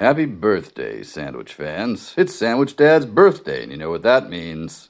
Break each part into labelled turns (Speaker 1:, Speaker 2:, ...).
Speaker 1: Happy birthday, sandwich fans. It's Sandwich Dad's birthday, and you know what that means.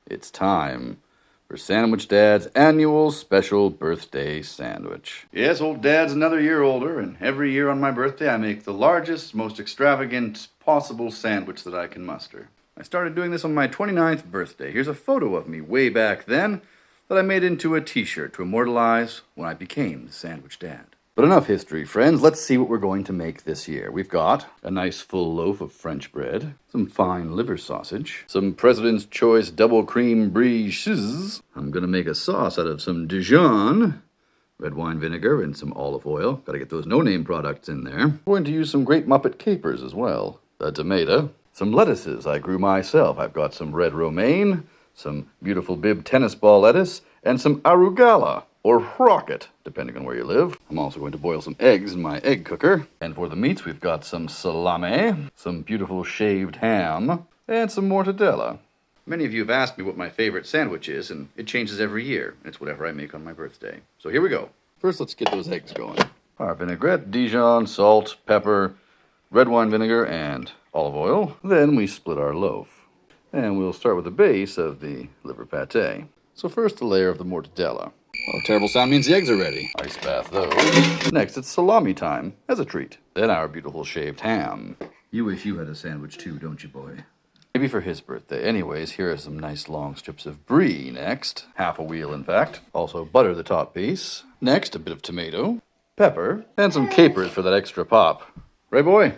Speaker 1: It's time for Sandwich Dad's annual special birthday sandwich. Yes, old Dad's another year older, and every year on my birthday I make the largest, most extravagant possible sandwich that I can muster. I started doing this on my 29th birthday. Here's a photo of me way back then that I made into a t-shirt to immortalize when I became the Sandwich Dad. But enough history, friends. Let's see what we're going to make this year. We've got a nice full loaf of French bread, some fine liver sausage, some President's Choice double cream brie cheese. I'm going to make a sauce out of some Dijon, red wine vinegar, and some olive oil. Got to get those no-name products in there. I'm going to use some Great Muppet capers as well. A tomato, some lettuces I grew myself. I've got some red romaine, some beautiful bib tennis ball lettuce, and some arugula, or rocket, depending on where you live. I'm also going to boil some eggs in my egg cooker. And for the meats, we've got some salami, some beautiful shaved ham, and some mortadella. Many of you have asked me what my favorite sandwich is, and it changes every year. It's whatever I make on my birthday. So here we go. First, let's get those eggs going. Our vinaigrette, Dijon, salt, pepper, red wine vinegar, and olive oil. Then we split our loaf. And we'll start with the base of the liver pate. So first, a layer of the mortadella. Oh, terrible sound means the eggs are ready. Ice bath those. Next, it's salami time, as a treat. Then our beautiful shaved ham. You wish you had a sandwich too, don't you, boy? Maybe for his birthday. Anyways, here are some nice long strips of brie next. Half a wheel, in fact. Also, butter the top piece. Next, a bit of tomato, pepper, and some capers for that extra pop. Right, boy?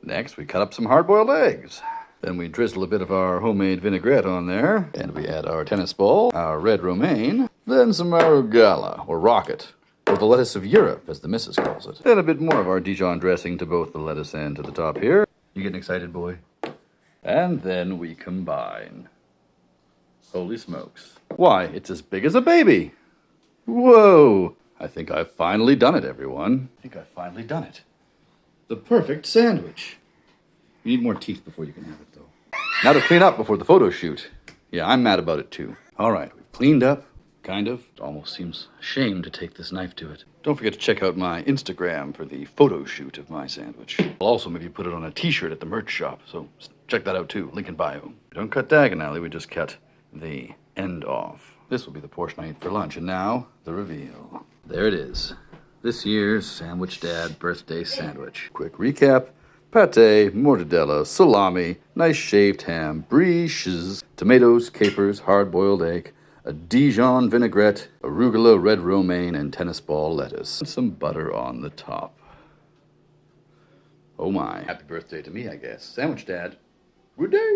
Speaker 1: Next, we cut up some hard-boiled eggs. Then we drizzle a bit of our homemade vinaigrette on there. And we add our tennis ball, our red romaine, then some arugula, or rocket, or the lettuce of Europe, as the missus calls it. Then a bit more of our Dijon dressing to both the lettuce and to the top here. You getting excited, boy? And then we combine. Holy smokes. Why, it's as big as a baby. Whoa! I think I've finally done it, everyone. I think I've finally done it. The perfect sandwich. You need more teeth before you can have it, though. Now to clean up before the photo shoot. Yeah, I'm mad about it, too. All right, we've cleaned up, kind of. It almost seems a shame to take this knife to it. Don't forget to check out my Instagram for the photo shoot of my sandwich. I'll also maybe put it on a t-shirt at the merch shop, so check that out, too. Link in bio. We don't cut diagonally, we just cut the end off. This will be the portion I eat for lunch, and now, the reveal. There it is. This year's Sandwich Dad birthday sandwich. Quick recap. Pate, mortadella, salami, nice shaved ham, brie cheese, tomatoes, capers, hard-boiled egg, a Dijon vinaigrette, arugula, red romaine, and tennis ball lettuce. And some butter on the top. Oh my. Happy birthday to me, I guess. Sandwich Dad. Good day.